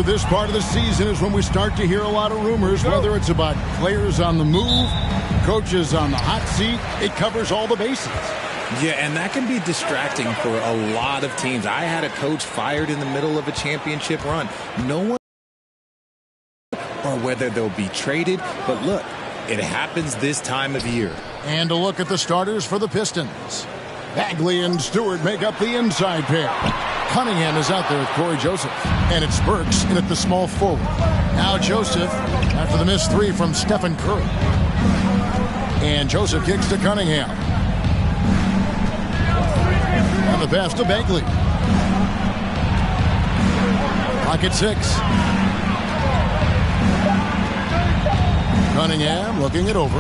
This part of the season is when we start to hear a lot of rumors, whether it's about players on the move, coaches on the hot seat. It covers all the bases. Yeah, and that can be distracting for a lot of teams. I had a coach fired in the middle of a championship run. No one or whether they'll be traded, but look, it happens this time of year. And a look at the starters for the Pistons. Bagley and Stewart make up the inside pair. Cunningham is out there with Corey Joseph. And it's Burks in at the small forward. Now Joseph after the missed three from Stephen Curry. And Joseph kicks to Cunningham. And the pass to Bagley. Clock at 6. Cunningham looking it over.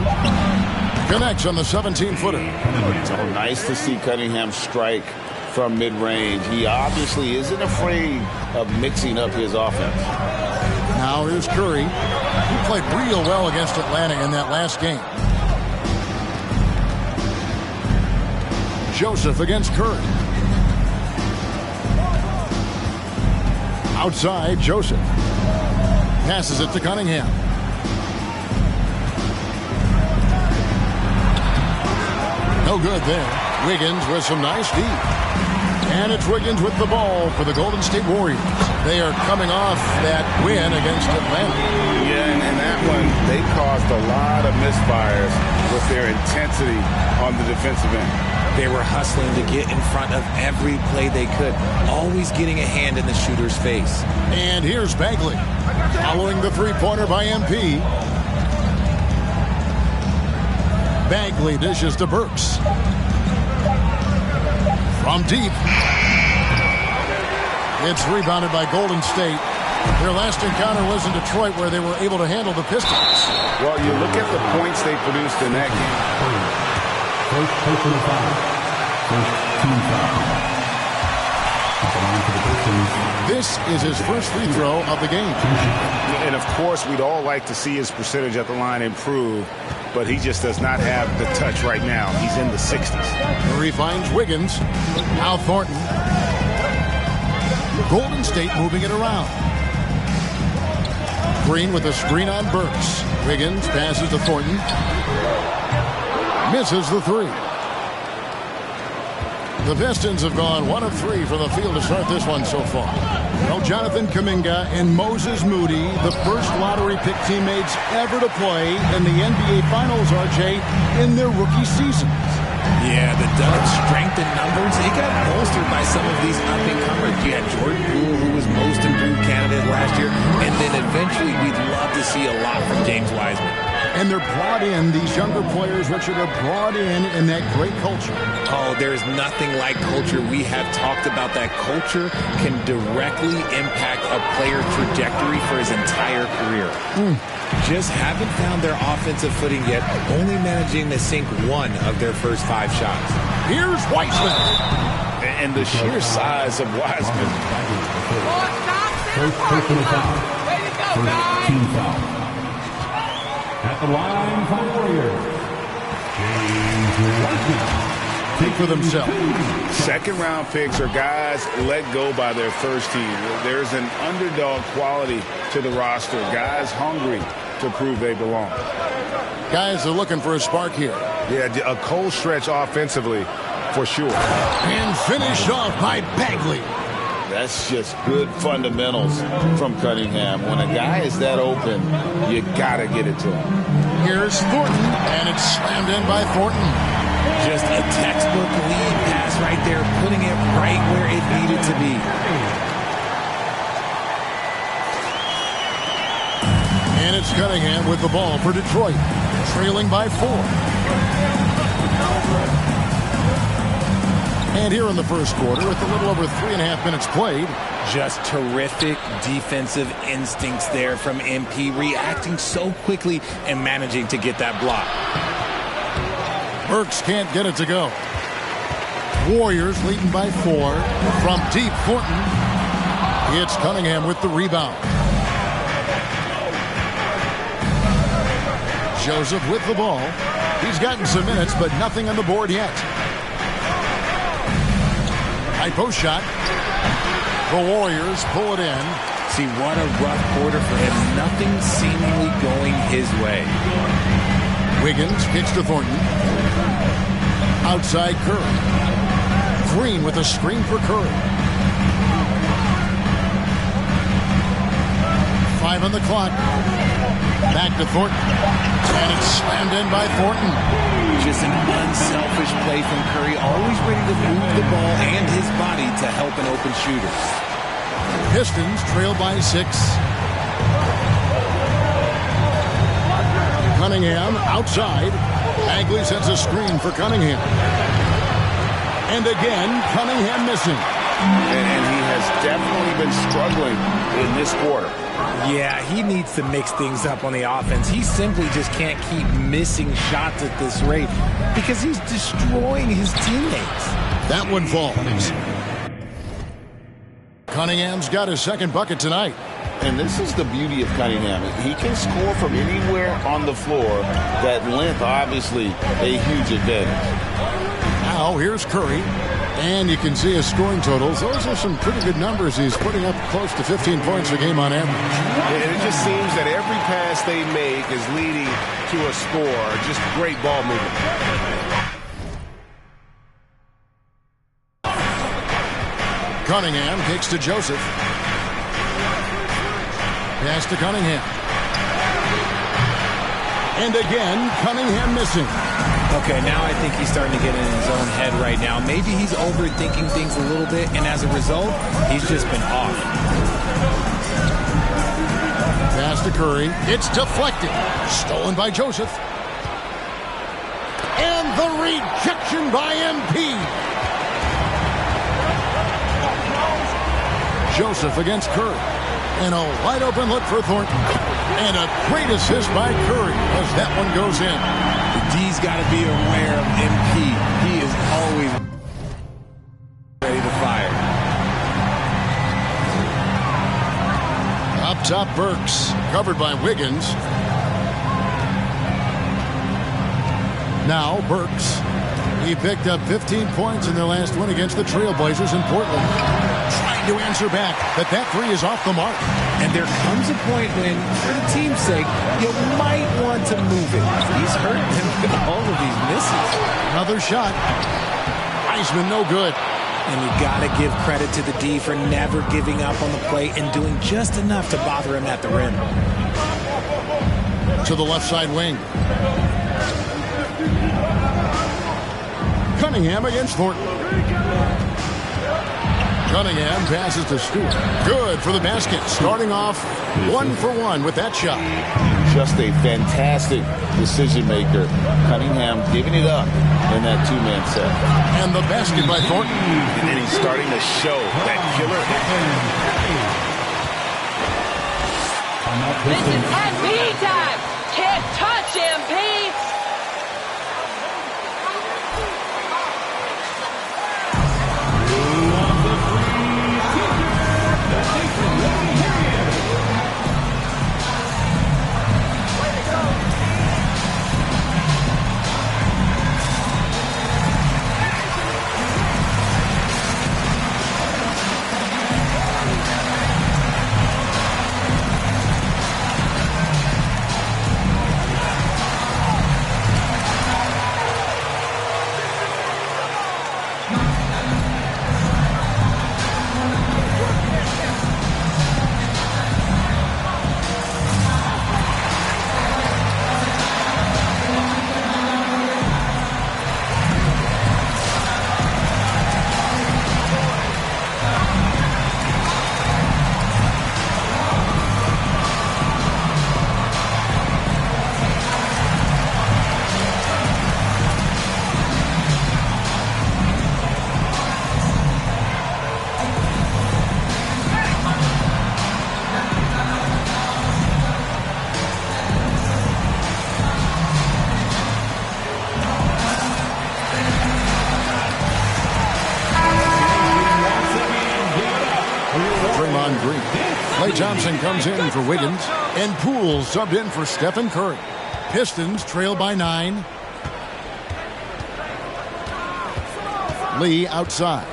Connects on the 17-footer. So nice to see Cunningham strike from mid-range. He obviously isn't afraid of mixing up his offense. Now here's Curry. He played real well against Atlanta in that last game. Joseph against Curry. Outside, Joseph. Passes it to Cunningham. No good there. Wiggins with some nice D. And it's Wiggins with the ball for the Golden State Warriors. They are coming off that win against Atlanta. Yeah, and that one, they caused a lot of misfires with their intensity on the defensive end. They were hustling to get in front of every play they could, always getting a hand in the shooter's face. And here's Bagley, following the three-pointer by MP. Bagley dishes to Burks. From deep. It's rebounded by Golden State. Their last encounter was in Detroit where they were able to handle the Pistons. Well, you look at the points they produced in that game. First personal foul. First team foul. This is his first free throw of the game. And of course, we'd all like to see his percentage at the line improve, but he just does not have the touch right now. He's in the 60s. Murray finds Wiggins. Now Thornton. Golden State moving it around. Green with a screen on Burks. Wiggins passes to Thornton. Misses the three. The Pistons have gone 1 of 3 from the field to start this one so far. No Jonathan Kuminga and Moses Moody, the first lottery pick teammates ever to play in the NBA Finals, RJ, in their rookie seasons. Yeah, the Dubs' strength in numbers, it got bolstered by some of these up-and-comers. You had Jordan Poole, who was most improved candidate last year, and then eventually we'd love to see a lot from James Wiseman. And they're brought in, these younger players, Richard, are brought in that great culture. Oh, there's nothing like culture. We have talked about that culture can directly impact a player's trajectory for his entire career. Just haven't found their offensive footing yet, only managing to sink 1 of their first 5 shots. Here's Wiseman. And the sheer size of Wiseman. First personal foul. First team foul. At the line for the Warriors, James Wiseman. Think for themselves. Second-round picks are guys let go by their first team. There's an underdog quality to the roster. Guys hungry to prove they belong. Guys are looking for a spark here. Yeah, a cold stretch offensively for sure. And finished off by Bagley. That's just good fundamentals from Cunningham. When a guy is that open, you got to get it to him. Here's Thornton, and it's slammed in by Thornton. Just a textbook lead pass right there, putting it right where it needed to be. And it's Cunningham with the ball for Detroit, trailing by 4. And here in the first quarter, with a little over 3.5 minutes played. Just terrific defensive instincts there from MP, reacting so quickly and managing to get that block. Burks can't get it to go. Warriors leading by 4 from deep. Thornton. It's Cunningham with the rebound. Joseph with the ball. He's gotten some minutes, but nothing on the board yet. High post shot. The Warriors pull it in. See, what a rough quarter for him. Nothing seemingly going his way. Wiggins kicks to Thornton. Outside Curry. Green with a screen for Curry. 5 on the clock. Back to Thornton. And it's slammed in by Thornton. Just an unselfish play from Curry, always ready to move the ball and his body to help an open shooter. Pistons trail by 6. Cunningham outside. Bagley sets a screen for Cunningham. And again, Cunningham missing. And he has definitely been struggling in this quarter. Yeah, he needs to mix things up on the offense. He simply just can't keep missing shots at this rate because he's destroying his teammates. That one falls. Cunningham's got his second bucket tonight. And this is the beauty of Cunningham. He can score from anywhere on the floor. That length, obviously, a huge advantage. Now, here's Curry. And you can see his scoring totals. Those are some pretty good numbers. He's putting up close to 15 points a game on average. And it just seems that every pass they make is leading to a score. Just great ball movement. Cunningham kicks to Joseph. Pass to Cunningham. And again, Cunningham missing. Okay, now I think he's starting to get in his own head right now. Maybe he's overthinking things a little bit, and as a result, he's just been off. Pass to Curry. It's deflected. Stolen by Joseph. And the rejection by MP. Joseph against Curry. And a wide open look for Thornton. And a great assist by Curry as that one goes in. The D's got to be aware of MP. He is always ready to fire. Up top, Burks. Covered by Wiggins. Now, Burks. He picked up 15 points in their last win against the Trailblazers in Portland. Trying to answer back, but that three is off the mark. And there comes a point when, for the team's sake, you might want to move it. He's hurt him with all of these misses. Another shot. Wiseman, no good. And you got to give credit to the D for never giving up on the play and doing just enough to bother him at the rim. To the left side wing. Cunningham against Thornton. Cunningham passes to Stewart. Good for the basket. Starting off 1 for 1 with that shot. Just a fantastic decision maker. Cunningham giving it up in that two-man set. And the basket by Thornton. And then he's starting to show that killer. This is MP time. Can't touch MP. Thompson comes in for Wiggins. And Poole subbed in for Stephen Curry. Pistons trail by 9. Lee outside.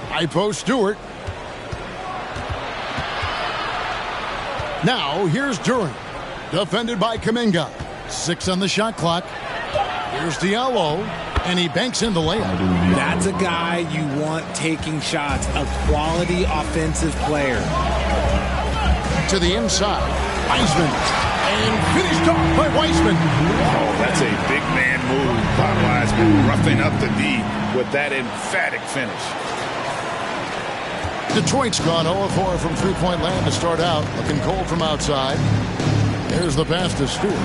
High post Stewart. Now here's Durant. Defended by Kuminga. 6 on the shot clock. Here's Diallo. And he banks in the layup. That's a guy you want taking shots. A quality offensive player. To the inside. Wiseman. And finished off by Wiseman. Oh, that's a big man move by Wiseman. Roughing up the D with that emphatic finish. Detroit's gone 0-4 from three-point land to start out. Looking cold from outside. There's the pass to Stewart.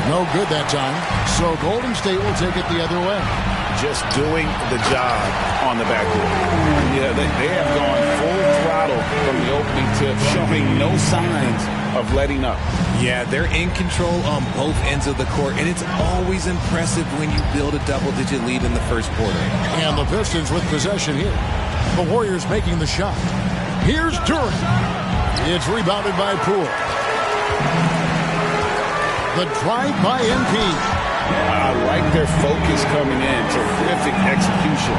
No good that time. So Golden State will take it the other way. Just doing the job on the backboard. Yeah, they have gone full throttle from the opening tip, showing no signs of letting up. Yeah, they're in control on both ends of the court, and it's always impressive when you build a double-digit lead in the first quarter. And the Pistons with possession here. The Warriors making the shot. Here's Durant. It's rebounded by Poole. The drive by MP. I like their focus coming in. Terrific execution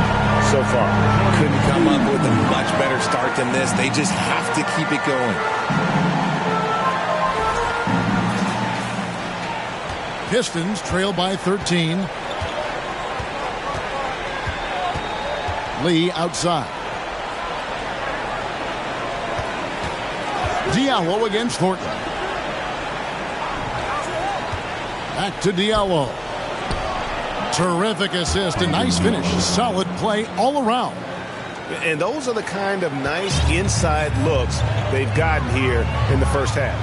so far. Couldn't come up with a much better start than this. They just have to keep it going. Pistons trail by 13. Lee outside. Diallo against Thornton. Back to Diallo. Terrific assist, a nice finish. Solid play all around. And those are the kind of nice inside looks they've gotten here in the first half.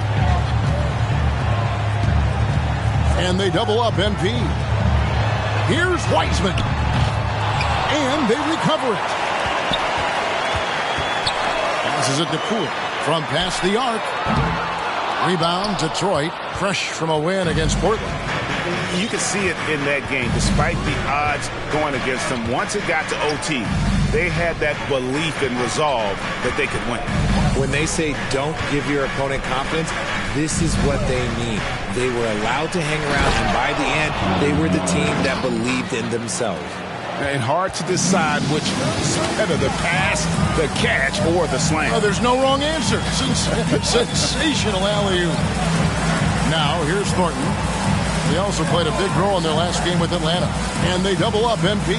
And they double up MP. Here's Wiseman. And they recover it. Passes it to Poole from past the arc. Rebound, Detroit, fresh from a win against Portland. You could see it in that game, despite the odds going against them. Once it got to OT, they had that belief and resolve that they could win. When they say don't give your opponent confidence, this is what they mean. They were allowed to hang around, and by the end, they were the team that believed in themselves. And hard to decide which is better, the pass, the catch, or the slam. Oh, there's no wrong answer. Sensational alley-oop. Now, here's Thornton. They also played a big role in their last game with Atlanta. And they double up MP.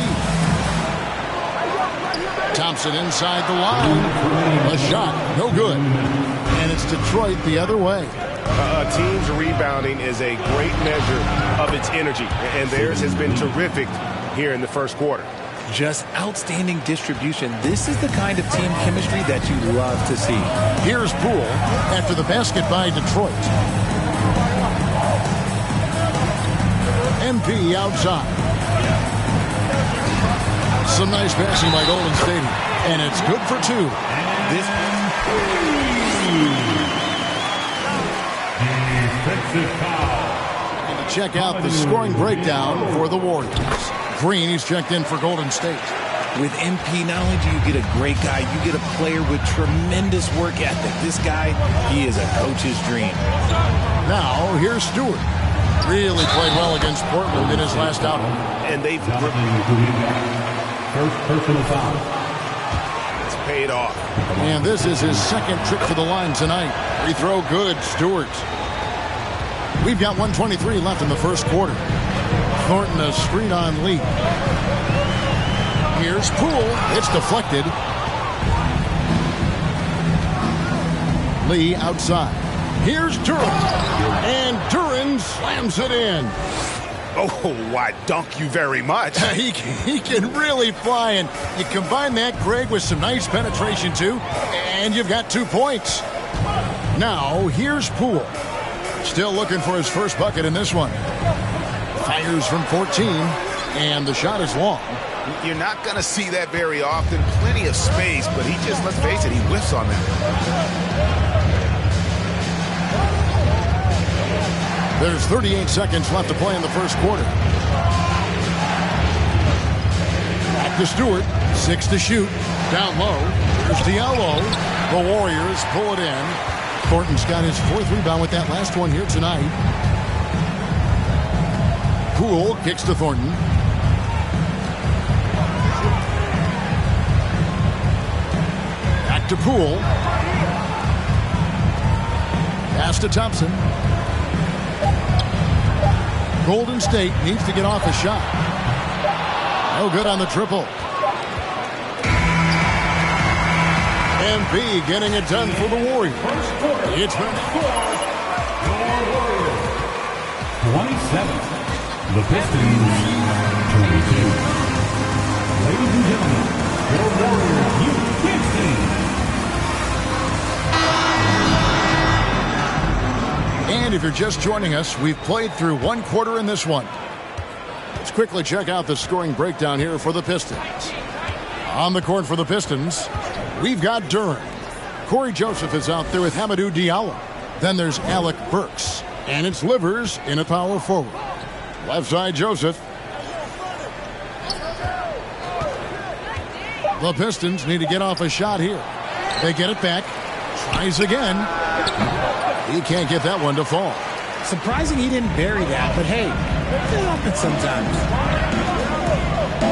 Thompson inside the line. A shot, no good. And it's Detroit the other way. A team's rebounding is a great measure of its energy, and theirs has been terrific here in the first quarter. Just outstanding distribution. This is the kind of team chemistry that you love to see. Here's Poole after the basket by Detroit. MP outside. Some nice passing by Golden State, and it's good for 2. And to check out the scoring breakdown for the Warriors. Green, he's checked in for Golden State. With MP, not only do you get a great guy, you get a player with tremendous work ethic. This guy, he is a coach's dream. Now, here's Stewart. Really played well against Portland in his last outing. And they've First personal foul. It's paid off. And this is his second trip to the line tonight. Free throw good, Stewart. We've got 1:23 left in the first quarter. Thornton a screen on Lee. Here's Poole. It's deflected. Lee outside. Here's Durant. And Durant slams it in. Oh, why, dunk you very much. He can really fly, and you combine that, Greg, with some nice penetration, too, and you've got 2 points. Now, here's Poole. Still looking for his first bucket in this one. Fires from 14, and the shot is long. You're not going to see that very often. Plenty of space, but he just, let's face it, he whiffs on that. There's 38 seconds left to play in the first quarter. Back to Stewart. 6 to shoot. Down low. There's Diallo. The Warriors pull it in. Thornton's got his 4th rebound with that last one here tonight. Poole kicks to Thornton. Back to Poole. Pass to Thompson. Golden State needs to get off a shot. No good on the triple. MP getting it done for the Warriors. It's been 27. The Pistons 22. Ladies and gentlemen, your Warriors U15. And if you're just joining us, we've played through 1 quarter in this one. Let's quickly check out the scoring breakdown here for the Pistons. On the court for the Pistons, we've got Durham. Corey Joseph is out there with Hamidou Diallo. Then there's Alec Burks. And it's Livers in a power forward. Left side, Joseph. The Pistons need to get off a shot here. They get it back. Tries again. He can't get that one to fall. Surprising he didn't bury that, but hey, it happens sometimes.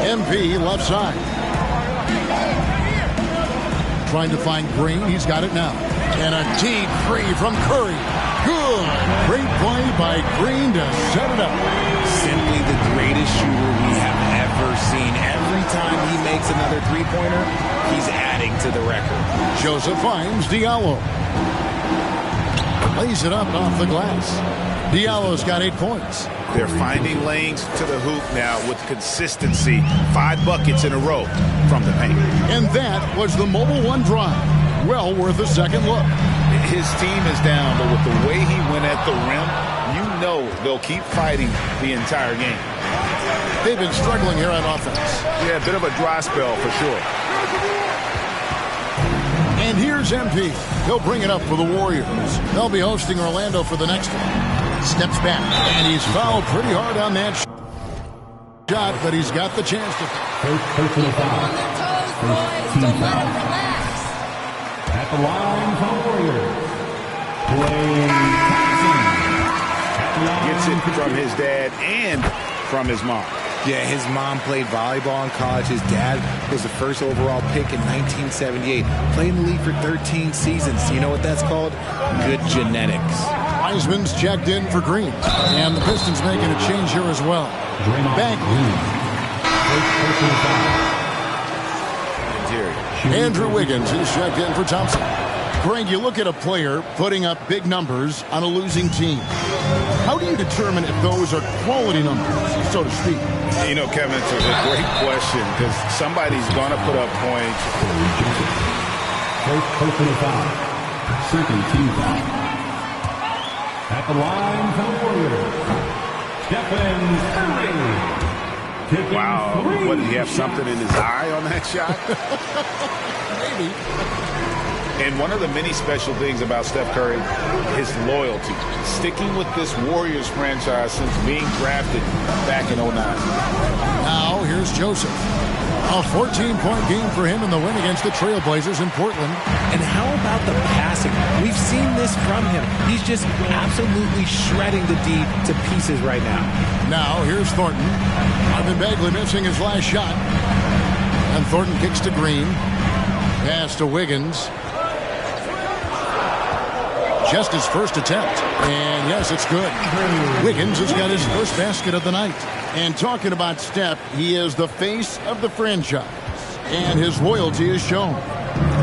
MP left side. Trying to find Green. He's got it now. And a deep three from Curry. Good. Great play by Green to set it up. Simply the greatest shooter we have ever seen. Every time he makes another three-pointer, he's adding to the record. Joseph finds Diallo. Lays it up off the glass. Diallo's got 8 points. They're finding lanes to the hoop now with consistency. 5 buckets in a row from the paint. And that was the Mobile One drive. Well worth a second look. His team is down, but with the way he went at the rim, you know they'll keep fighting the entire game. They've been struggling here on offense. Yeah, a bit of a dry spell for sure. And here's MP. He'll bring it up for the Warriors. They'll be hosting Orlando for the next one. Steps back, and he's fouled pretty hard on that shot, but he's got the chance to. First personal foul. First team foul. At the line for the Warriors. Klay Thompson. Gets it from his dad and from his mom. Yeah, his mom played volleyball in college. His dad was the first overall pick in 1978. Played in the league for 13 seasons. You know what that's called? Good genetics. Wiseman's checked in for Green. And the Pistons making a change here as well. Back. Andrew Wiggins is checked in for Thompson. Greg, you look at a player putting up big numbers on a losing team. How do you determine if those are quality numbers, so to speak? You know, Kevin, it's a great question because somebody's going to put up points. First personal foul. Second team foul. At the line for the Warriors, Stephen Curry. Wow, what, did he have something in his eye on that shot? Maybe. And one of the many special things about Steph Curry, his loyalty. Sticking with this Warriors franchise since being drafted back in 09. Now, here's Joseph. A 14-point game for him in the win against the Trailblazers in Portland. And how about the passing? We've seen this from him. He's just absolutely shredding the D to pieces right now. Now, here's Thornton. Marvin Bagley missing his last shot. And Thornton kicks to Green. Pass to Wiggins. Just his first attempt. And yes, it's good. Wiggins has got his first basket of the night. And talking about Steph, he is the face of the franchise. And his loyalty is shown.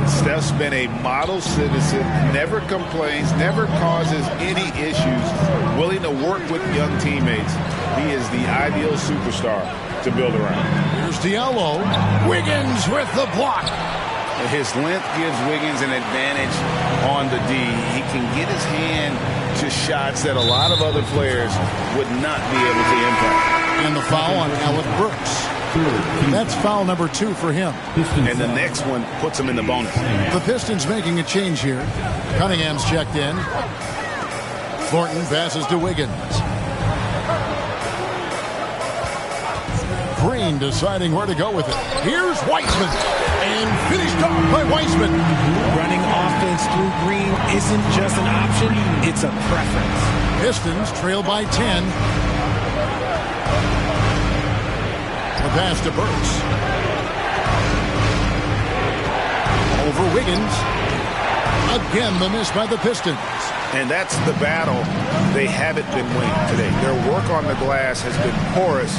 Steph's been a model citizen, never complains, never causes any issues, willing to work with young teammates. He is the ideal superstar to build around. Here's Diallo. Wiggins with the block. His length gives Wiggins an advantage on the D. He can get his hand to shots that a lot of other players would not be able to impact. And the foul on Alec Burks. That's foul number 2 for him. And the next one puts him in the bonus. The Pistons making a change here. Cunningham's checked in. Thornton passes to Wiggins. Green deciding where to go with it. Here's Weissman. And finished off by Weissman. Running offense through Green isn't just an option, it's a preference. Pistons trail by 10. The pass to Burks. Over Wiggins. Again, the miss by the Pistons. And that's the battle they haven't been winning today. Their work on the glass has been porous,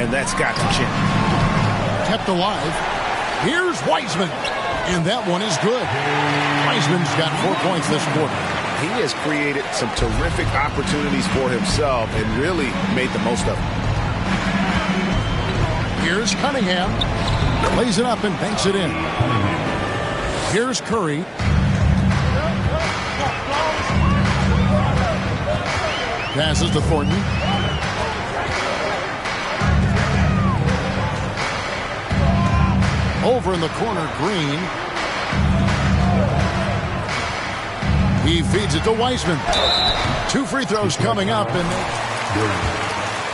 and that's got to change. Kept alive. Here's Weissman. And that one is good. Weissman's got 4 points this quarter. He has created some terrific opportunities for himself and really made the most of them. Here's Cunningham. Lays it up and banks it in. Here's Curry. Passes to Thornton. Over in the corner, Green. He feeds it to Weissman. 2 free throws coming up. And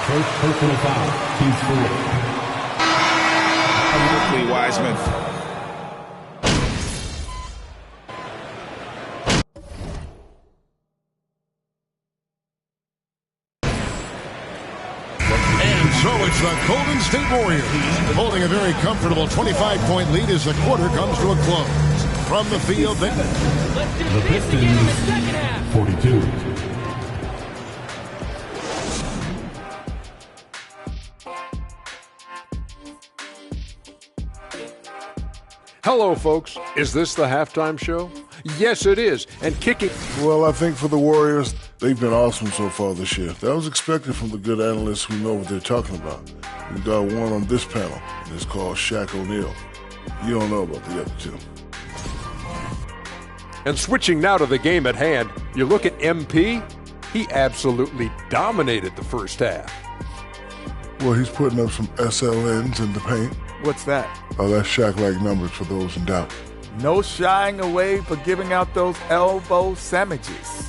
First personal foul, team score. Quickly, Weissman. so it's the Golden State Warriors holding a very comfortable 25-point lead as the quarter comes to a close. From the field, the Pistons, 42. Hello, folks. Is this the halftime show? Yes, it is. And kicking. Well, I think for the Warriors, they've been awesome so far this year. That was expected from the good analysts who know what they're talking about. We got one on this panel, and it's called Shaq O'Neal. You don't know about the other two. And switching now to the game at hand, you look at MP, he absolutely dominated the first half. Well, he's putting up some SLNs in the paint. What's that? Oh, that's Shaq-like numbers for those in doubt. No shying away for giving out those elbow sandwiches.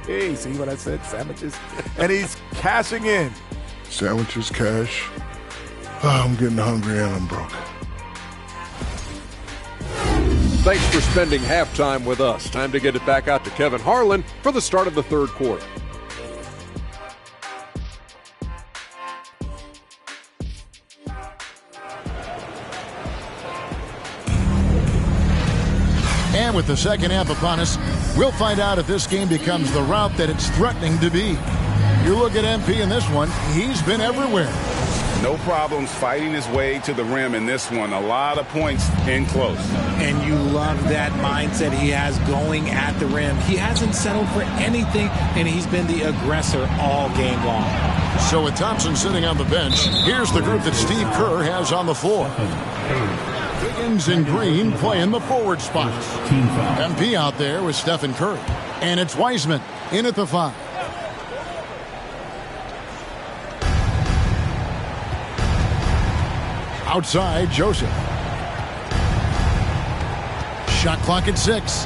See what I said? Sandwiches. And he's cashing in. Sandwiches, cash. Oh, I'm getting hungry and I'm broke. Thanks for spending halftime with us. Time to get it back out to Kevin Harlan for the start of the third quarter. And with the second half upon us, we'll find out if this game becomes the route that it's threatening to be. You look at MP in this one, he's been everywhere. No problems fighting his way to the rim in this one. A lot of points in close. And you love that mindset he has going at the rim. He hasn't settled for anything, and he's been the aggressor all game long. So with Thompson sitting on the bench, here's the group that Steve Kerr has on the floor. Wiggins and Green playing the forward spots. MP out there with Stephen Curry. And it's Weissman in at the 5. Outside, Joseph. Shot clock at 6.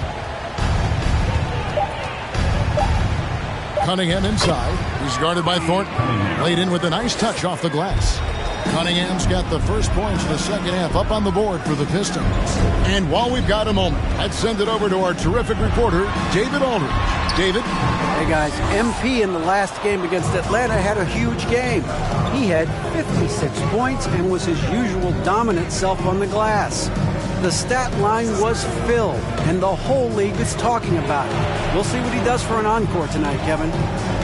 Cunningham inside. He's guarded by Thornton. Laid in with a nice touch off the glass. Cunningham's got the first points of the second half up on the board for the Pistons. And while we've got a moment, let's send it over to our terrific reporter, David Aldridge. David? Hey, guys. MP in the last game against Atlanta had a huge game. He had 56 points and was his usual dominant self on the glass. The stat line was filled, and the whole league is talking about it. We'll see what he does for an encore tonight, Kevin.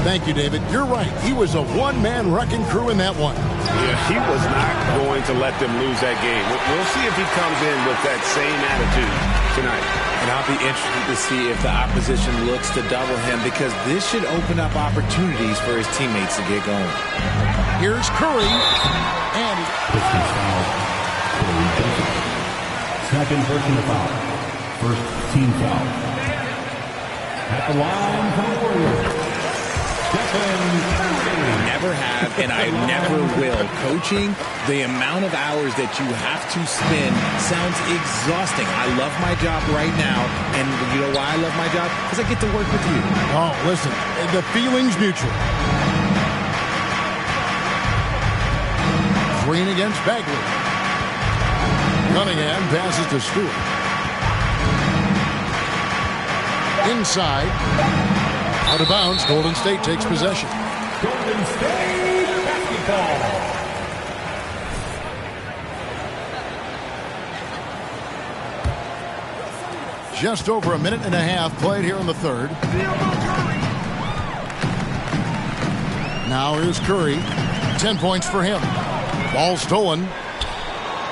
Thank you, David. You're right. He was a one-man wrecking crew in that one. Yeah, he was not going to let them lose that game. We'll see if he comes in with that same attitude tonight. And I'll be interested to see if the opposition looks to double him, because this should open up opportunities for his teammates to get going. Here's Curry. And Pistons foul. Second personal foul. First team foul. At the line for the Warriors. Never have, and I never will. Coaching, the amount of hours that you have to spend sounds exhausting. I love my job right now, and you know why I love my job? Because I get to work with you. Oh, listen, the feeling's mutual. Green against Bagley. Cunningham passes to Stewart. Inside. Out of bounds. Golden State takes possession. Golden State basketball. Just over a minute and a half played here in the third. Now here's Curry. 10 points for him. Ball stolen.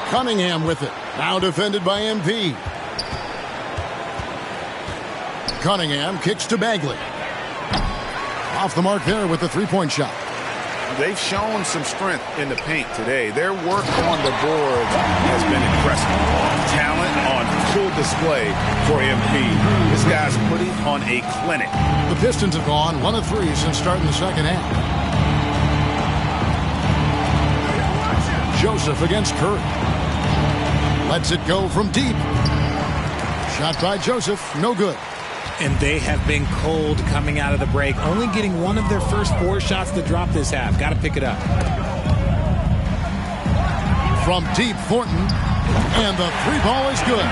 Cunningham with it. Now defended by MP. Cunningham kicks to Bagley. Off the mark there with the three-point shot. They've shown some strength in the paint today. Their work on the board has been impressive. Talent on full display for MP. This guy's putting on a clinic. The Pistons have gone 1 of 3 since starting the second half. Joseph against Curry. Lets it go from deep. Shot by Joseph, no good. And they have been cold coming out of the break, only getting one of their first 4 shots to drop this half. Got to pick it up. From deep, Thornton, and the three ball is good.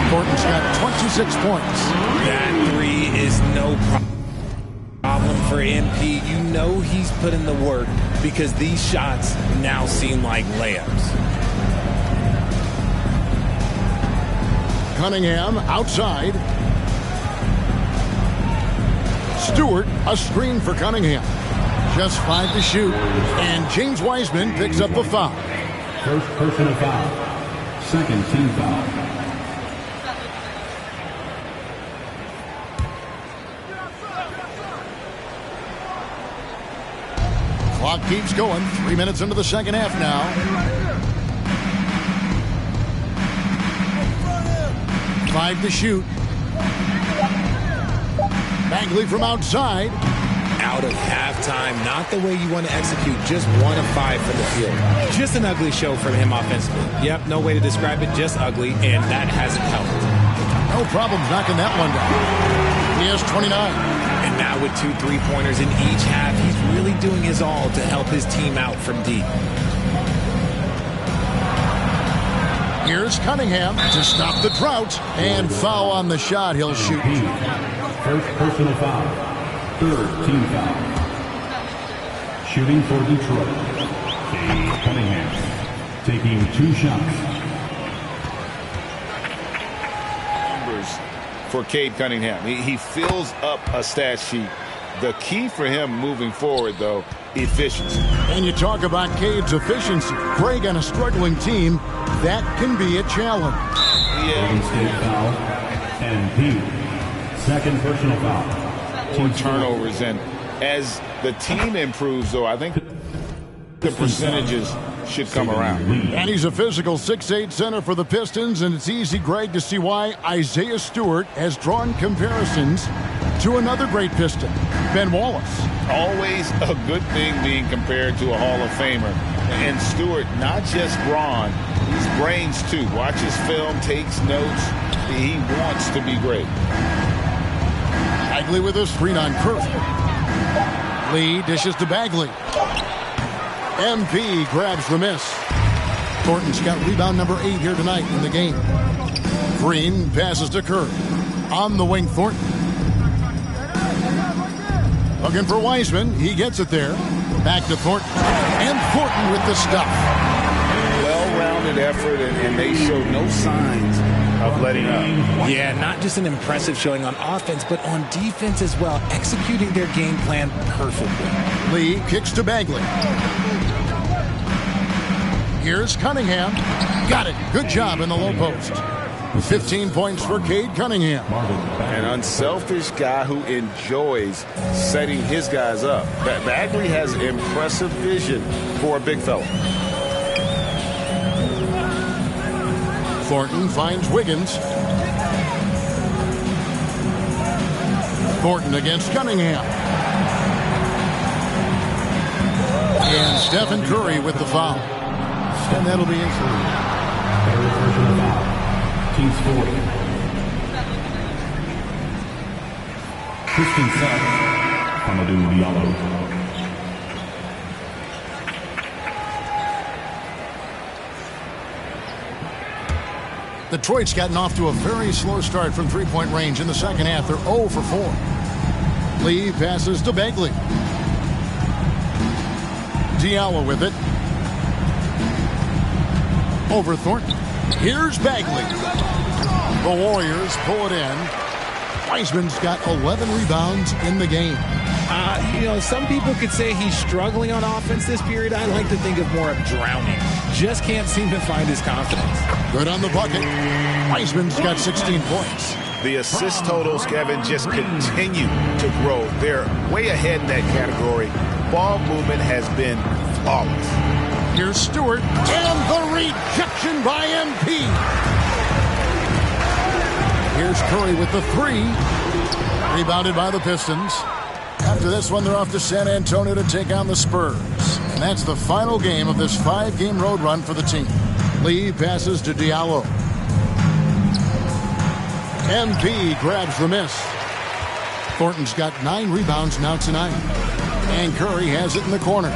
Thornton's got 26 points. That three is no problem for MP. You know he's put in the work because these shots now seem like layups. Cunningham outside. Stewart, a screen for Cunningham. Just 5 to shoot. And James Wiseman picks up the foul. First personal foul. Second team foul. Clock keeps going. 3 minutes into the second half now. Five to shoot. Bagley from outside. Out of halftime, not the way you want to execute, just 1 of 5 for the field. Just an ugly show from him offensively. Yep, no way to describe it, just ugly, and that hasn't helped. No problem knocking that one down. He has 29. And now with 2 3-pointers in each half, he's really doing his all to help his team out from deep. Here's Cunningham to stop the drought, and foul on the shot. He'll shoot. First personal foul. Third team foul. Shooting for Detroit. Cade Cunningham taking 2 shots. Numbers for Cade Cunningham. He fills up a stat sheet. The key for him moving forward, though, efficiency. And you talk about Cade's efficiency. Greg on a struggling team, that can be a challenge. Golden State foul. And P. Second personal foul. 4 turnovers, and as the team improves, though, I think the percentages should come around. And he's a physical 6'8" center for the Pistons, and it's easy, Greg, to see why Isaiah Stewart has drawn comparisons to another great Piston, Ben Wallace. Always a good thing being compared to a Hall of Famer. And Stewart, not just brawn, he's brains too. Watches film, takes notes. He wants to be great. Bagley with a screen on Curry. Lee dishes to Bagley. MP grabs the miss. Thornton's got rebound number 8 here tonight in the game. Green passes to Curry. On the wing, Thornton. Looking for Wiseman. He gets it there. Back to Thornton. And Thornton with the stuff. Well-rounded effort, and they showed no signs of letting up. Yeah, not just an impressive showing on offense, but on defense as well, executing their game plan perfectly. Lee kicks to Bagley. Here's Cunningham. Got it. Good job in the low post. 15 points for Cade Cunningham. An unselfish guy who enjoys setting his guys up. Bagley has impressive vision for a big fella. Thornton finds Wiggins. Thornton against Cunningham. And Stephen Curry with the foul. And that'll be inside. Third personal foul. Team's 40. Pistons sub. Amadou Diallo. Detroit's gotten off to a very slow start from three-point range in the second half. They're 0 for 4. Lee passes to Bagley. Diallo with it. Over Thornton. Here's Bagley. The Warriors pull it in. Wiseman's got 11 rebounds in the game. Some people could say he's struggling on offense this period. I like to think of more of drowning. Just can't seem to find his confidence. Good on the bucket. Wiseman's got 16 points. The assist totals, Kevin, just continue to grow. They're way ahead in that category. Ball movement has been flawless. Here's Stewart, and the rejection by MP. Here's Curry with the three. Rebounded by the Pistons. After this one, they're off to San Antonio to take on the Spurs. And that's the final game of this 5-game road run for the team. Lee passes to Diallo. MP grabs the miss. Thornton's got 9 rebounds now tonight. And Curry has it in the corner.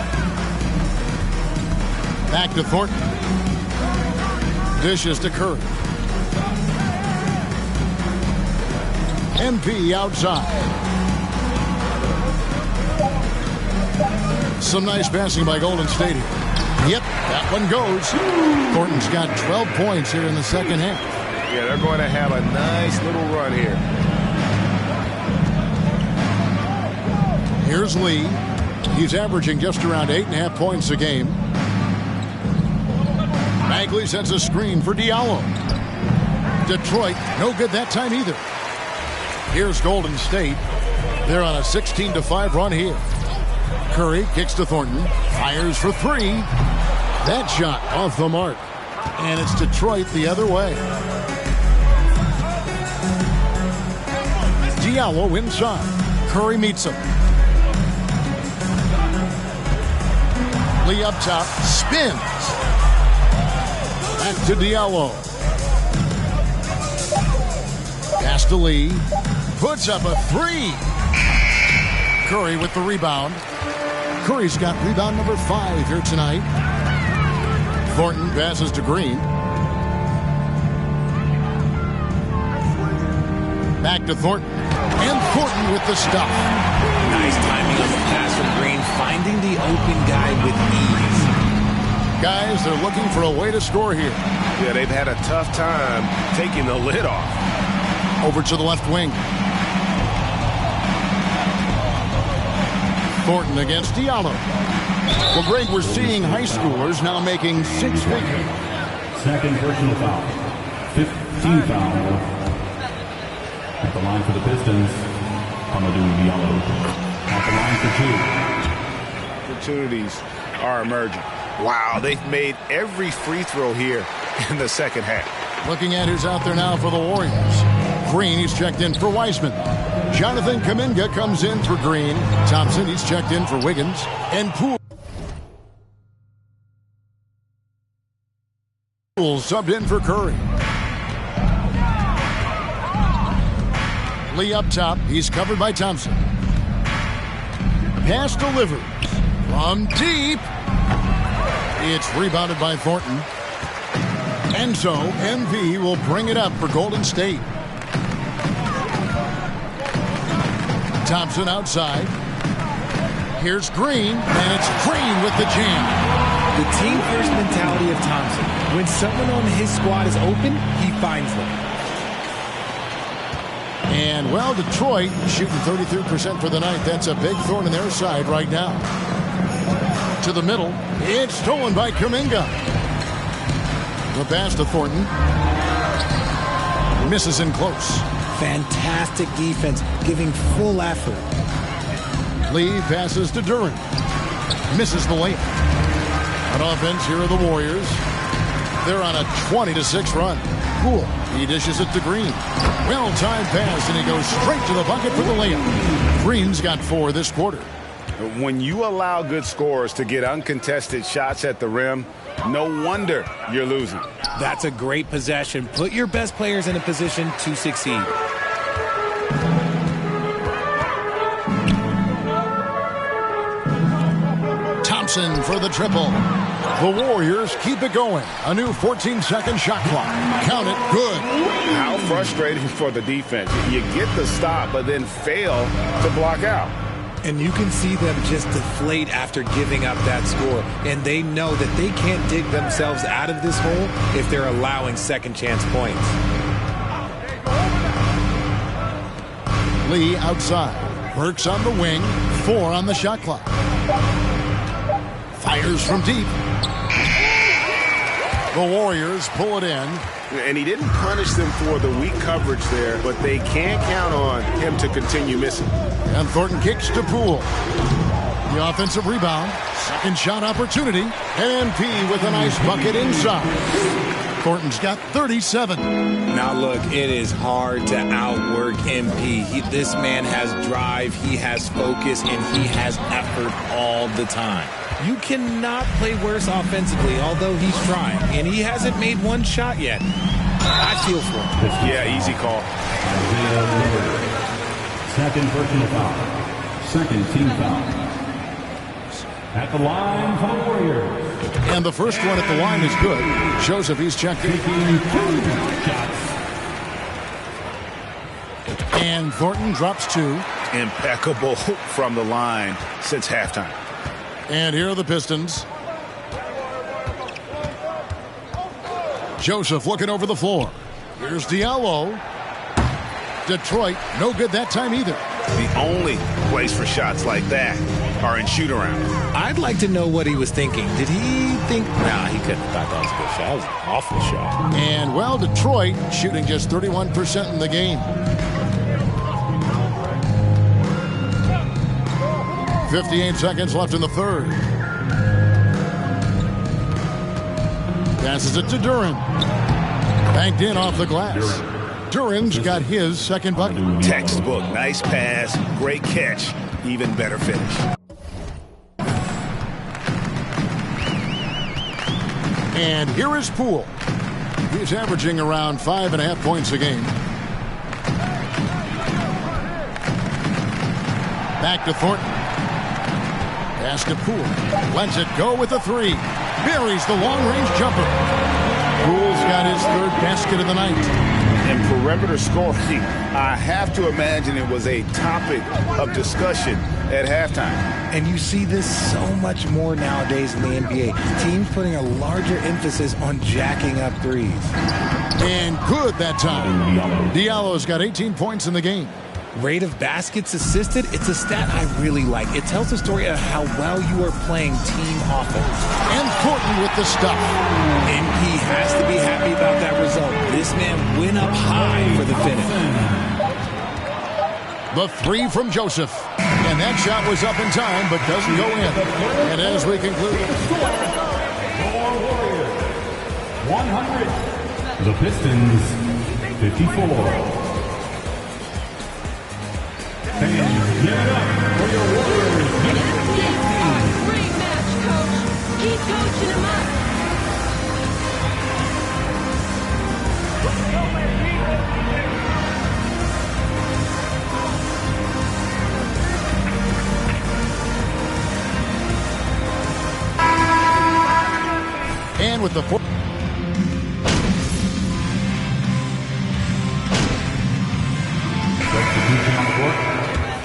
Back to Thornton. Dishes to Curry. MP outside. Some nice passing by Golden State. Yep, that one goes. Thornton's got 12 points here in the second half. Yeah, they're going to have a nice little run here. Here's Lee. He's averaging just around 8.5 points a game. Bagley sets a screen for Diallo. Detroit, no good that time either. Here's Golden State. They're on a 16-5 run here. Curry kicks to Thornton. Fires for three. That shot off the mark. And it's Detroit the other way. Diallo inside. Curry meets him. Lee up top. Spins. Back to Diallo. Pass to Lee. Puts up a three. Curry with the rebound. Curry's got rebound number 5 here tonight. Thornton passes to Green. Back to Thornton. And Thornton with the stop. Nice timing on the pass from Green, finding the open guy with ease. Guys, they're looking for a way to score here. Yeah, they've had a tough time taking the lid off. Over to the left wing. Thornton against Diallo. Well, Greg, we're seeing high schoolers now making 6 figures. Second personal foul. 15 foul. At the line for the Pistons, Amadou Diallo. At the line for 2. Opportunities are emerging. Wow, they've made every free throw here in the second half. Looking at who's out there now for the Warriors. Green, he's checked in for Wiseman. Jonathan Kuminga comes in for Green. Thompson, he's checked in for Wiggins. And Poole subbed in for Curry. Lee up top. He's covered by Thompson. Pass delivers from deep. It's rebounded by Thornton. And so MV will bring it up for Golden State. Thompson outside. Here's Green, and it's Green with the jam. The team-first mentality of Thompson. When someone on his squad is open, he finds them. And, well, Detroit shooting 33% for the night. That's a big thorn in their side right now. To the middle. It's stolen by Kuminga. The pass to Thornton. Misses in close. Fantastic defense, giving full effort. Lee passes to Duran. Misses the layup. On offense, here are the Warriors. They're on a 20-6 run. Poole, he dishes it to Green. Well-timed pass, and he goes straight to the bucket for the layup. Green's got 4 this quarter. When you allow good scorers to get uncontested shots at the rim, no wonder you're losing. That's a great possession. Put your best players in a position to succeed. Thompson for the triple. The Warriors keep it going. A new 14-second shot clock. Count it, good. How frustrating for the defense. You get the stop, but then fail to block out. And you can see them just deflate after giving up that score. And they know that they can't dig themselves out of this hole if they're allowing second chance points. Lee outside. Burks on the wing. 4 on the shot clock. Fires from deep. The Warriors pull it in. And he didn't punish them for the weak coverage there, but they can't count on him to continue missing. And Thornton kicks to Poole. The offensive rebound. Second shot opportunity. And P with a nice bucket inside. Thornton's got 37. Now look, it is hard to outwork MP. This man has drive, he has focus, and he has effort all the time. You cannot play worse offensively, although he's trying. And he hasn't made one shot yet. I feel for him. Yeah, easy call. Second personal foul. Second team foul. At the line for the Warriors. And the first one at the line is good. Shows if he's checked in. And Thornton drops 2. Impeccable from the line since halftime. And here are the Pistons. Joseph looking over the floor. Here's Diallo. Detroit, no good that time either. The only place for shots like that are in shoot-around. I'd like to know what he was thinking. Did he think... Nah, he couldn't have thought that was a good shot. That was an awful shot. And, well, Detroit shooting just 31% in the game. 58 seconds left in the third. Passes it to Duran. Banked in off the glass. Duran's got his second bucket. Textbook. Nice pass. Great catch. Even better finish. And here is Poole. He's averaging around 5.5 points a game. Back to Thornton. Pass to Poole. Lets it go with a 3. Buries the long-range jumper. Poole's got his third basket of the night. And perimeter scoring, I have to imagine it was a topic of discussion at halftime. And you see this so much more nowadays in the NBA. Teams putting a larger emphasis on jacking up threes. And good that time. Diallo's got 18 points in the game. Rate of baskets assisted, it's a stat I really like. It tells the story of how well you are playing team offense. And Thornton with the stuff. MP has to be happy about that result. This man went up high for the finish. The 3 from Joseph. And that shot was up in time, but doesn't go in. And as we conclude... Your Warriors, 100. The Pistons, 54. And give it up for your Warriors. Great match, Coach. Keep coaching him up. And with the...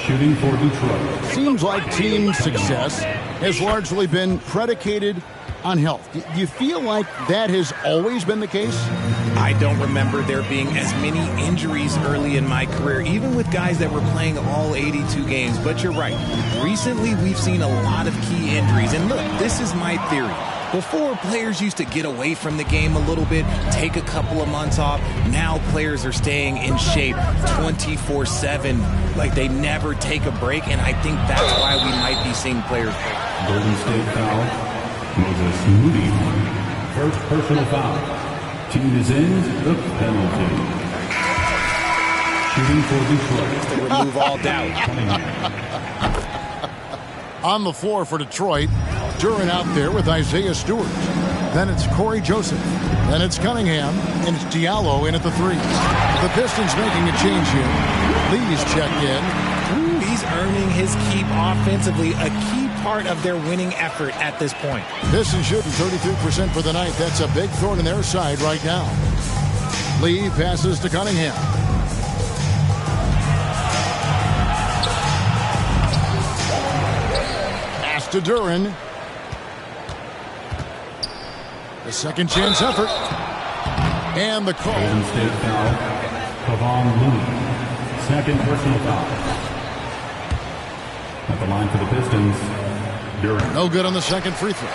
Shooting for Detroit. Seems like team success has largely been predicated on health. Do you feel like that has always been the case? I don't remember there being as many injuries early in my career, even with guys that were playing all 82 games. But you're right. Recently, we've seen a lot of key injuries. And look, this is my theory. Before, players used to get away from the game a little bit, take a couple of months off. Now players are staying in shape 24/7, like they never take a break, and I think that's why we might be seeing players break. Golden State foul. Moses Moody. First personal foul. Team is in the penalty. Shooting for Detroit. To remove all doubt. On the floor for Detroit, Duren out there with Isaiah Stewart. Then it's Corey Joseph. Then it's Cunningham, and it's Diallo in at the 3. The Pistons making a change here. Lee's checked in. Ooh, he's earning his keep offensively, a key part of their winning effort at this point. Pistons shooting 33% for the night. That's a big thorn in their side right now. Lee passes to Cunningham. Pass to Duren. The second chance effort. And the call. Golden State foul. Kevon Looney. Second personal foul. At the line for the Pistons, Duren. No good on the second free throw.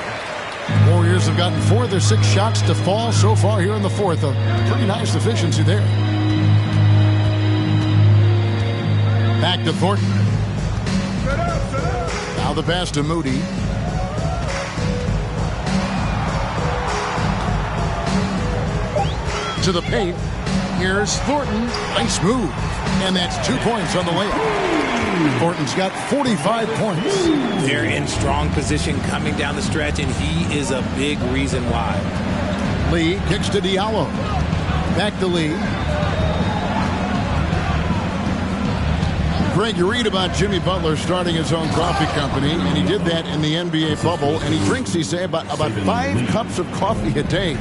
Warriors have gotten 4 of their 6 shots to fall so far here in the fourth. A pretty nice efficiency there. Back to Thornton. Now the pass to Moody. To the paint. Here's Thornton. Nice move. And that's 2 points on the layup. Thornton's got 45 points. They're in strong position coming down the stretch, and he is a big reason why. Lee kicks to Diallo. Back to Lee. Greg, you read about Jimmy Butler starting his own coffee company, and he did that in the NBA bubble, and he drinks, he say, about 5 cups of coffee a day.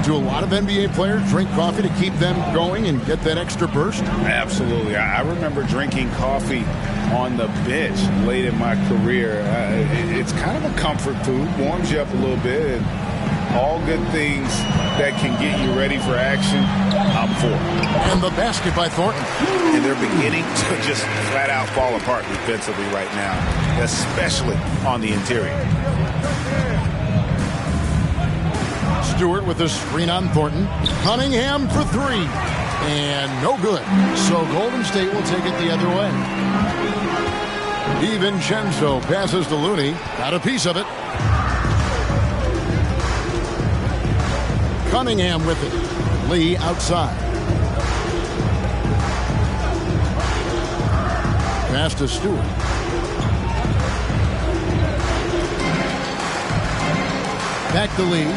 Do a lot of NBA players drink coffee to keep them going and get that extra burst? Absolutely. I remember drinking coffee on the bench late in my career. It's kind of a comfort food, warms you up a little bit, and all good things that can get you ready for action, I'm for. And the basket by Thornton. And they're beginning to just flat out fall apart defensively right now, especially on the interior. Stewart with a screen on Thornton. Cunningham for 3. And no good. So Golden State will take it the other way. DiVincenzo passes to Looney. Got a piece of it. Cunningham with it. Lee outside. Pass to Stewart. Back to Lee.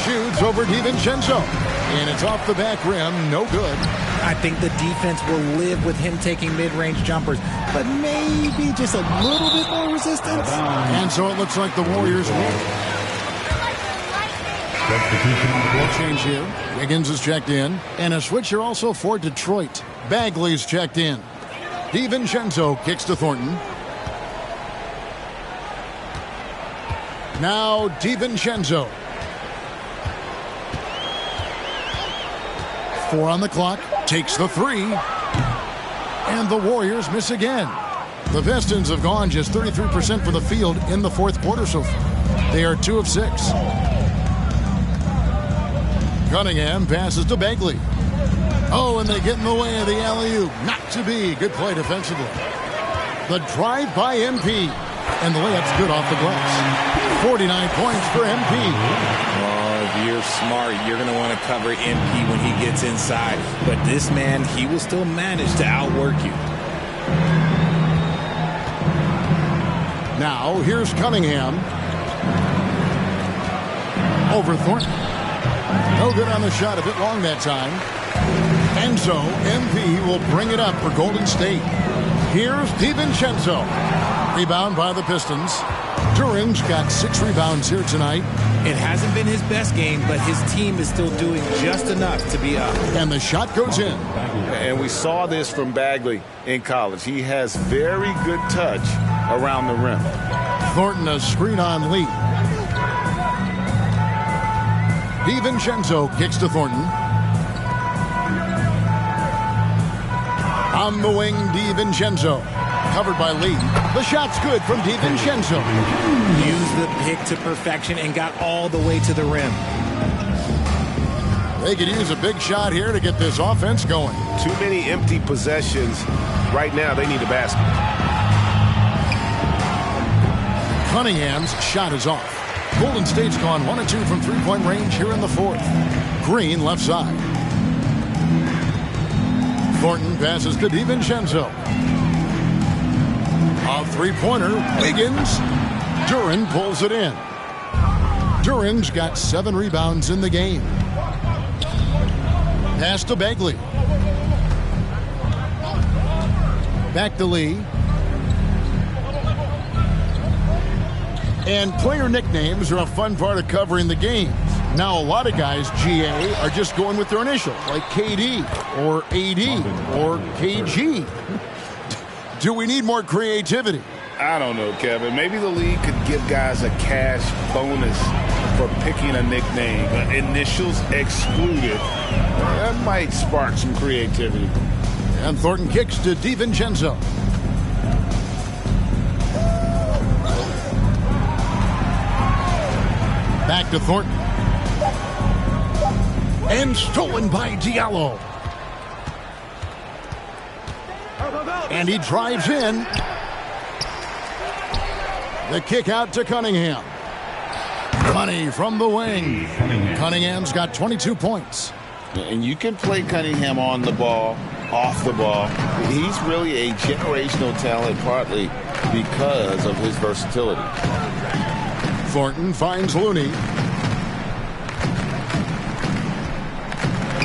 Shoots over DiVincenzo. And it's off the back rim. No good. I think the defense will live with him taking mid-range jumpers, but maybe just a little bit more resistance. And so it looks like the Warriors win. Ball change here. Wiggins is checked in. And a switch here also for Detroit. Bagley's checked in. DiVincenzo kicks to Thornton. Now DiVincenzo. 4 on the clock. Takes the 3. And the Warriors miss again. The Pistons have gone just 33% from the field in the fourth quarter so far. They are 2 of 6. Cunningham passes to Bagley. Oh, and they get in the way of the alley-oop. Not to be. Good play defensively. The drive by MP. And the layup's good off the glass. 49 points for MP. If you're smart, you're going to want to cover MP when he gets inside. But this man, he will still manage to outwork you. Now, here's Cunningham. Over Thornton. No good on the shot, a bit long that time. And so, MP will bring it up for Golden State. Here's DiVincenzo. Rebound by the Pistons. Duren's got 6 rebounds here tonight. It hasn't been his best game, but his team is still doing just enough to be up. And the shot goes in. And we saw this from Bagley in college. He has very good touch around the rim. Thornton a screen on Lee. DiVincenzo kicks to Thornton. On the wing, DiVincenzo. Covered by Lee. The shot's good from DiVincenzo. Used the pick to perfection and got all the way to the rim. They could use a big shot here to get this offense going. Too many empty possessions. Right now, they need a basket. Cunningham's shot is off. Golden State's gone 1 of 2 from three-point range here in the fourth. Green left side. Thornton passes to DiVincenzo. A three-pointer. Wiggins. Duren pulls it in. Duren's got 7 rebounds in the game. Pass to Bagley. Back to Lee. And player nicknames are a fun part of covering the games. Now, a lot of guys, GA, are just going with their initials, like KD or AD or KG. Do we need more creativity? I don't know, Kevin. Maybe the league could give guys a cash bonus for picking a nickname. Initials excluded. That might spark some creativity. And Thornton kicks to DiVincenzo. Back to Thornton. And stolen by Diallo. And he drives in. The kick out to Cunningham. Money from the wing. Cunningham's got 22 points. And you can play Cunningham on the ball, off the ball. He's really a generational talent, partly because of his versatility. Thornton finds Looney.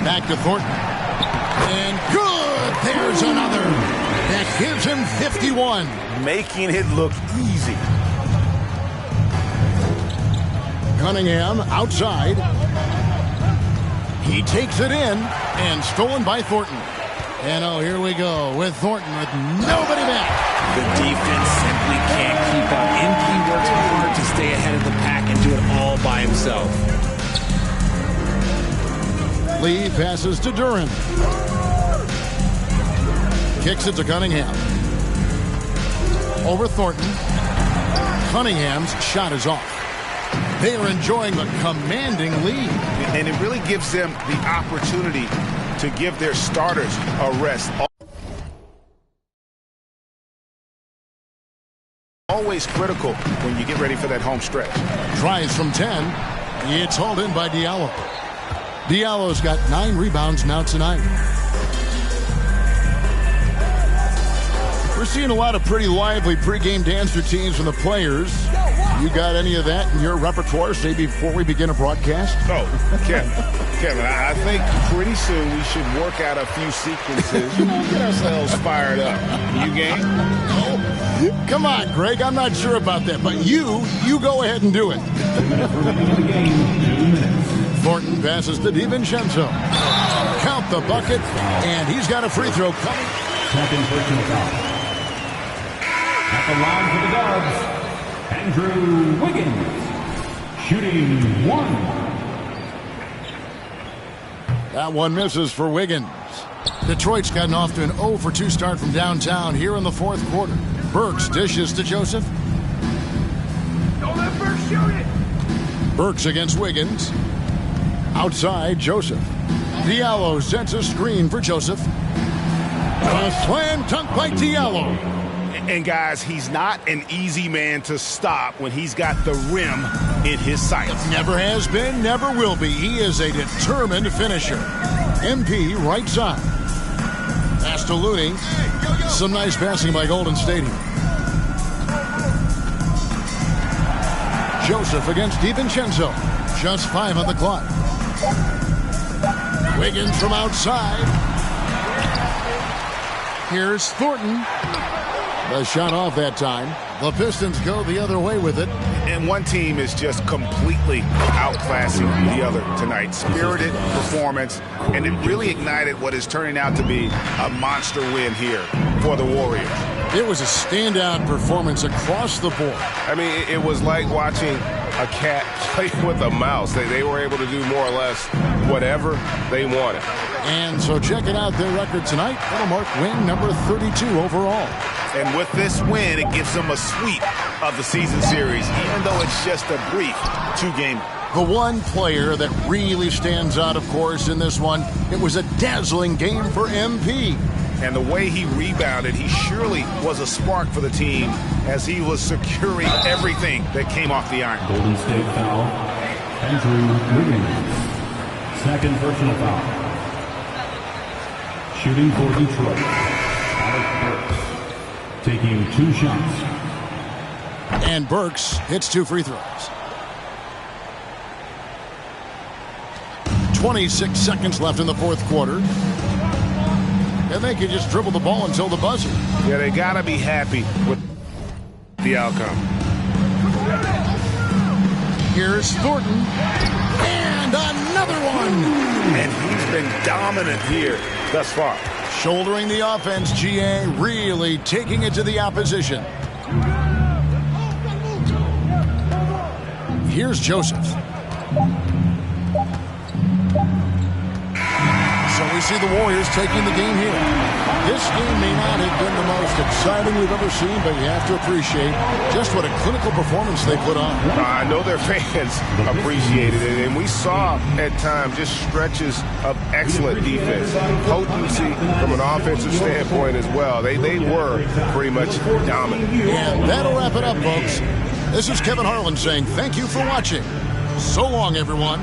Back to Thornton. And good! There's another. That gives him 51. Making it look easy. Cunningham outside. He takes it in and stolen by Thornton. And oh, here we go with Thornton with nobody back. The defense simply can't keep up. MP works hard to stay ahead of the pack and do it all by himself. Lee passes to Duren. Kicks it to Cunningham. Over Thornton. Cunningham's shot is off. They are enjoying the commanding lead. And it really gives them the opportunity to give their starters a rest. Always critical when you get ready for that home stretch. Tries from 10. It's hauled in by Diallo. Diallo's got 9 rebounds now tonight. We're seeing a lot of pretty lively pregame dance routines from the players. You got any of that in your repertoire, say, before we begin a broadcast? Oh, Kevin, I think pretty soon we should work out a few sequences. Get ourselves fired up. You game? Oh, come on, Greg. I'm not sure about that, but you go ahead and do it. Thornton passes to DiVincenzo. Count the bucket, and he's got a free throw coming. Second personal foul. At the line for the Dubs, Andrew Wiggins, shooting 1. That one misses for Wiggins. Detroit's gotten off to an 0-for-2 start from downtown here in the fourth quarter. Burks dishes to Joseph. Don't let Burks shoot it. Burks against Wiggins. Outside, Joseph. Diallo sets a screen for Joseph. A slam dunk by Diallo. And guys, he's not an easy man to stop when he's got the rim in his sights. Never has been, never will be. He is a determined finisher. MP right side. Pass to Looney. Some nice passing by Golden Stadium. Joseph against DiVincenzo. Just 5 on the clock. Wiggins from outside. Here's Thornton. The shot off that time. The Pistons go the other way with it. And one team is just completely outclassing the other tonight. Spirited performance, and it really ignited what is turning out to be a monster win here for the Warriors. It was a standout performance across the board. I mean, it was like watching a cat play with a mouse. They were able to do more or less whatever they wanted. And so checking out their record tonight, it'll mark win number 32 overall. And with this win, it gives them a sweep of the season series, even though it's just a brief 2-game. The one player that really stands out, of course, in this one, it was a dazzling game for MP. And the way he rebounded, he surely was a spark for the team as he was securing everything that came off the iron. Golden State foul. Andrew Wiggins. Second personal foul. Shooting for Detroit. Alex Burks. taking 2 shots. And Burks hits 2 free throws. 26 seconds left in the fourth quarter. And they can just dribble the ball until the buzzer. Yeah, they got to be happy with the outcome. Here's Thornton. And another one. And he's been dominant here thus far. Shouldering the offense, GA really taking it to the opposition. Here's Joseph. So we see the Warriors taking the game here. This game may not have been the most exciting we've ever seen, but you have to appreciate just what a clinical performance they put on. I know their fans appreciated it, and we saw at times just stretches of excellent defense. Potency from an offensive standpoint as well. They were pretty much dominant. And that'll wrap it up, folks. This is Kevin Harlan saying thank you for watching. So long, everyone.